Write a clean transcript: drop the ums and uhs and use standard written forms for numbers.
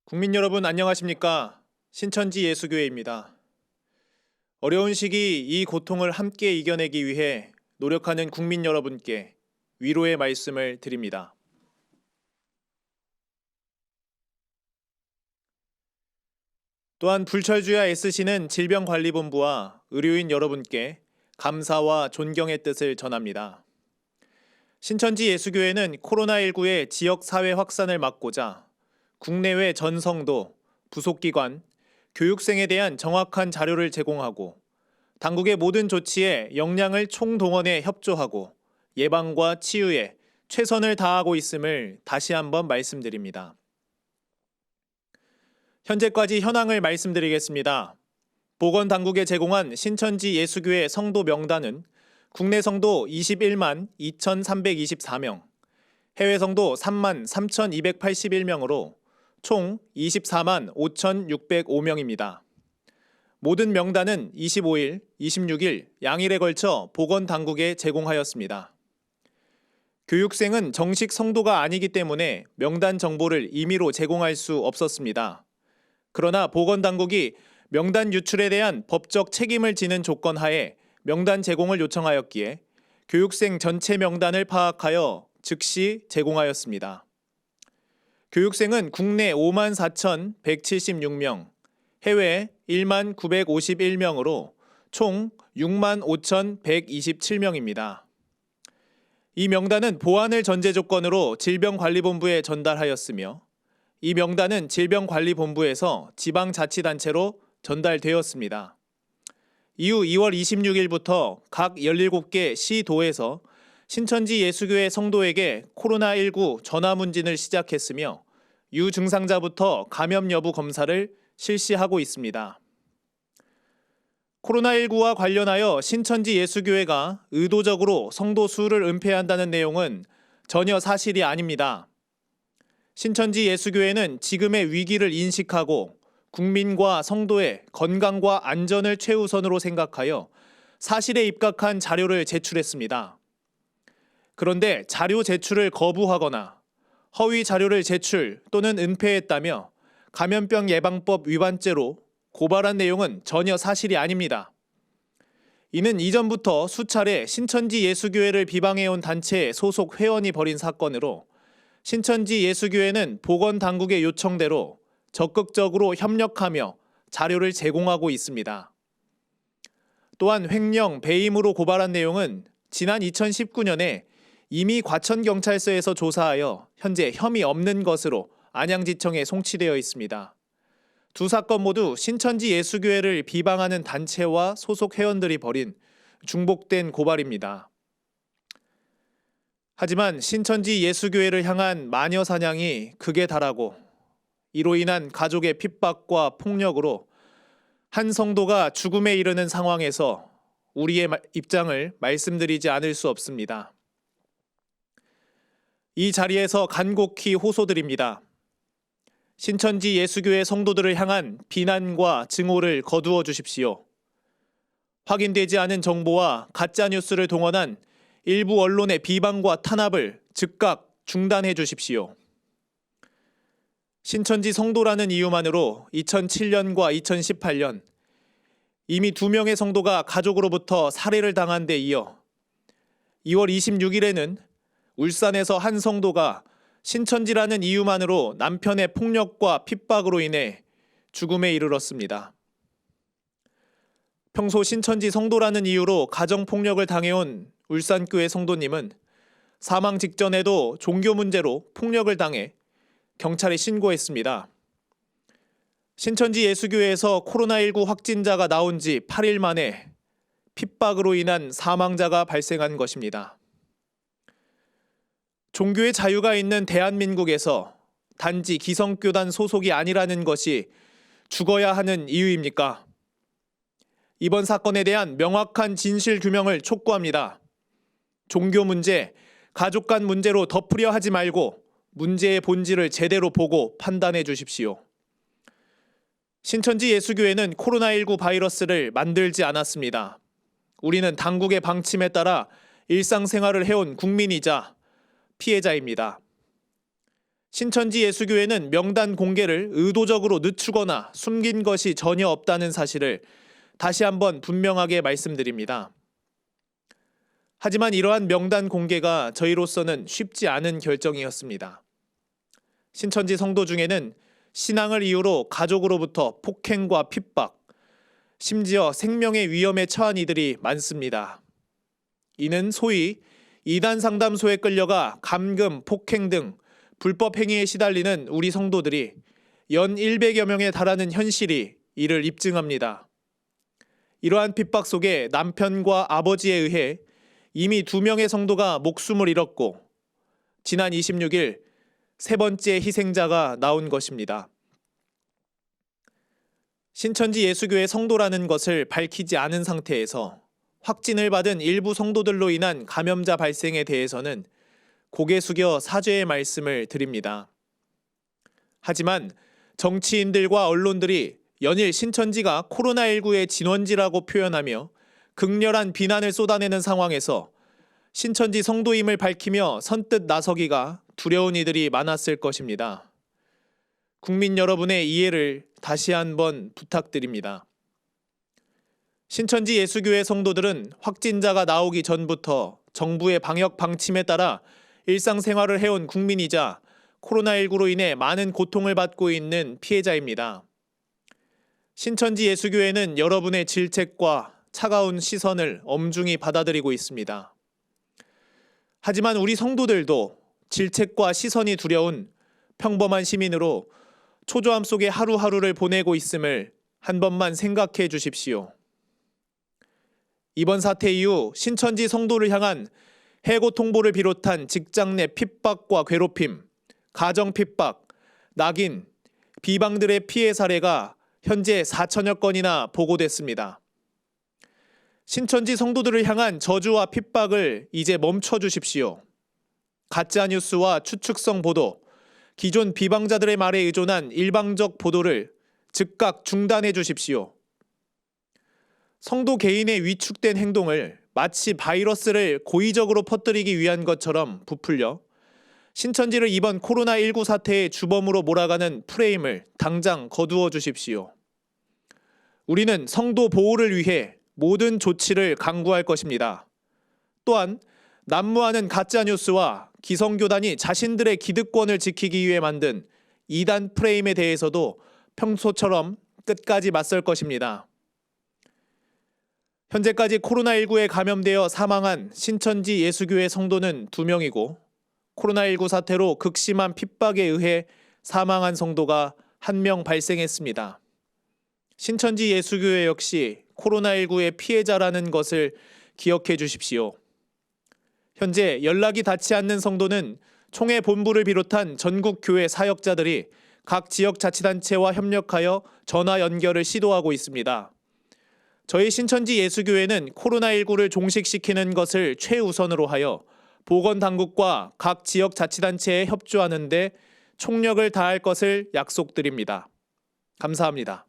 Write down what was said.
국민 여러분 안녕하십니까? 신천지 예수교회입니다. 어려운 시기 이 고통을 함께 이겨내기 위해 노력하는 국민 여러분께 위로의 말씀을 드립니다. 또한 불철주야 애쓰시는 질병관리본부와 의료인 여러분께 감사와 존경의 뜻을 전합니다. 신천지 예수교회는 코로나19의 지역사회 확산을 막고자 국내외 전 성도, 부속기관, 교육생에 대한 정확한 자료를 제공하고 당국의 모든 조치에 역량을 총동원해 협조하고 예방과 치유에 최선을 다하고 있음을 다시 한번 말씀드립니다. 현재까지 현황을 말씀드리겠습니다. 보건당국에 제공한 신천지 예수교회 성도 명단은 국내 성도 21만 2,324명, 해외 성도 3만 3,281명으로 총 24만 5,605명입니다. 모든 명단은 25일, 26일 양일에 걸쳐 보건당국에 제공하였습니다. 교육생은 정식 성도가 아니기 때문에 명단 정보를 임의로 제공할 수 없었습니다. 그러나 보건당국이 명단 유출에 대한 법적 책임을 지는 조건 하에 명단 제공을 요청하였기에 교육생 전체 명단을 파악하여 즉시 제공하였습니다. 교육생은 국내 5만 4,176명, 해외 1만 951명으로 총 6만 5,127명입니다. 이 명단은 보안을 전제 조건으로 질병관리본부에 전달하였으며 이 명단은 질병관리본부에서 지방자치단체로 전달되었습니다. 이후 2월 26일부터 각 17개 시도에서 신천지 예수교회 성도에게 코로나19 전화문진을 시작했으며 유증상자부터 감염 여부 검사를 실시하고 있습니다. 코로나19와 관련하여 신천지 예수교회가 의도적으로 성도 수를 은폐한다는 내용은 전혀 사실이 아닙니다. 신천지 예수교회는 지금의 위기를 인식하고 국민과 성도의 건강과 안전을 최우선으로 생각하여 사실에 입각한 자료를 제출했습니다. 그런데 자료 제출을 거부하거나 허위 자료를 제출 또는 은폐했다며 감염병 예방법 위반죄로 고발한 내용은 전혀 사실이 아닙니다. 이는 이전부터 수차례 신천지 예수교회를 비방해온 단체의 소속 회원이 벌인 사건으로 신천지 예수교회는 보건당국의 요청대로 적극적으로 협력하며 자료를 제공하고 있습니다. 또한 횡령, 배임으로 고발한 내용은 지난 2019년에 이미 과천경찰서에서 조사하여 현재 혐의 없는 것으로 안양지청에 송치되어 있습니다. 두 사건 모두 신천지 예수교회를 비방하는 단체와 소속 회원들이 벌인 중복된 고발입니다. 하지만 신천지 예수교회를 향한 마녀 사냥이 극에 달하고 이로 인한 가족의 핍박과 폭력으로 한 성도가 죽음에 이르는 상황에서 우리의 입장을 말씀드리지 않을 수 없습니다. 이 자리에서 간곡히 호소드립니다. 신천지 예수교회 성도들을 향한 비난과 증오를 거두어 주십시오. 확인되지 않은 정보와 가짜뉴스를 동원한 일부 언론의 비방과 탄압을 즉각 중단해 주십시오. 신천지 성도라는 이유만으로 2007년과 2018년 이미 2명의 성도가 가족으로부터 살해를 당한 데 이어 2월 26일에는 울산에서 한 성도가 신천지라는 이유만으로 남편의 폭력과 핍박으로 인해 죽음에 이르렀습니다. 평소 신천지 성도라는 이유로 가정폭력을 당해온 울산교회 성도님은 사망 직전에도 종교 문제로 폭력을 당해 경찰에 신고했습니다. 신천지 예수교회에서 코로나19 확진자가 나온 지 8일 만에 핍박으로 인한 사망자가 발생한 것입니다. 종교의 자유가 있는 대한민국에서 단지 기성교단 소속이 아니라는 것이 죽어야 하는 이유입니까? 이번 사건에 대한 명확한 진실 규명을 촉구합니다. 종교 문제, 가족 간 문제로 덮으려 하지 말고 문제의 본질을 제대로 보고 판단해 주십시오. 신천지 예수교회는 코로나19 바이러스를 만들지 않았습니다. 우리는 당국의 방침에 따라 일상생활을 해온 국민이자 피해자입니다. 신천지 예수교회는 명단 공개를 의도적으로 늦추거나 숨긴 것이 전혀 없다는 사실을 다시 한번 분명하게 말씀드립니다. 하지만 이러한 명단 공개가 저희로서는 쉽지 않은 결정이었습니다. 신천지 성도 중에는 신앙을 이유로 가족으로부터 폭행과 핍박, 심지어 생명의 위험에 처한 이들이 많습니다. 이는 소위 이단 상담소에 끌려가 감금, 폭행 등 불법 행위에 시달리는 우리 성도들이 연 100여 명에 달하는 현실이 이를 입증합니다. 이러한 핍박 속에 남편과 아버지에 의해 이미 2명의 성도가 목숨을 잃었고 지난 26일 세 번째 희생자가 나온 것입니다. 신천지 예수교회 성도라는 것을 밝히지 않은 상태에서 확진을 받은 일부 성도들로 인한 감염자 발생에 대해서는 고개 숙여 사죄의 말씀을 드립니다. 하지만 정치인들과 언론들이 연일 신천지가 코로나19의 진원지라고 표현하며 극렬한 비난을 쏟아내는 상황에서 신천지 성도임을 밝히며 선뜻 나서기가 두려운 이들이 많았을 것입니다. 국민 여러분의 이해를 다시 한번 부탁드립니다. 신천지 예수교회 성도들은 확진자가 나오기 전부터 정부의 방역 방침에 따라 일상생활을 해온 국민이자 코로나19로 인해 많은 고통을 받고 있는 피해자입니다. 신천지 예수교회는 여러분의 질책과 차가운 시선을 엄중히 받아들이고 있습니다. 하지만 우리 성도들도 질책과 시선이 두려운 평범한 시민으로 초조함 속에 하루하루를 보내고 있음을 한 번만 생각해 주십시오. 이번 사태 이후 신천지 성도를 향한 해고 통보를 비롯한 직장 내 핍박과 괴롭힘, 가정 핍박, 낙인, 비방들의 피해 사례가 현재 4천여 건이나 보고됐습니다. 신천지 성도들을 향한 저주와 핍박을 이제 멈춰 주십시오. 가짜뉴스와 추측성 보도, 기존 비방자들의 말에 의존한 일방적 보도를 즉각 중단해 주십시오. 성도 개인의 위축된 행동을 마치 바이러스를 고의적으로 퍼뜨리기 위한 것처럼 부풀려 신천지를 이번 코로나19 사태의 주범으로 몰아가는 프레임을 당장 거두어 주십시오. 우리는 성도 보호를 위해 모든 조치를 강구할 것입니다. 또한 난무하는 가짜뉴스와 기성교단이 자신들의 기득권을 지키기 위해 만든 이단 프레임에 대해서도 평소처럼 끝까지 맞설 것입니다. 현재까지 코로나19에 감염되어 사망한 신천지 예수교회 성도는 2명이고 코로나19 사태로 극심한 핍박에 의해 사망한 성도가 1명 발생했습니다. 신천지 예수교회 역시 코로나19의 피해자라는 것을 기억해 주십시오. 현재 연락이 닿지 않는 성도는 총회 본부를 비롯한 전국 교회 사역자들이 각 지역자치단체와 협력하여 전화 연결을 시도하고 있습니다. 저희 신천지 예수교회는 코로나19를 종식시키는 것을 최우선으로 하여 보건당국과 각 지역자치단체에 협조하는 데 총력을 다할 것을 약속드립니다. 감사합니다.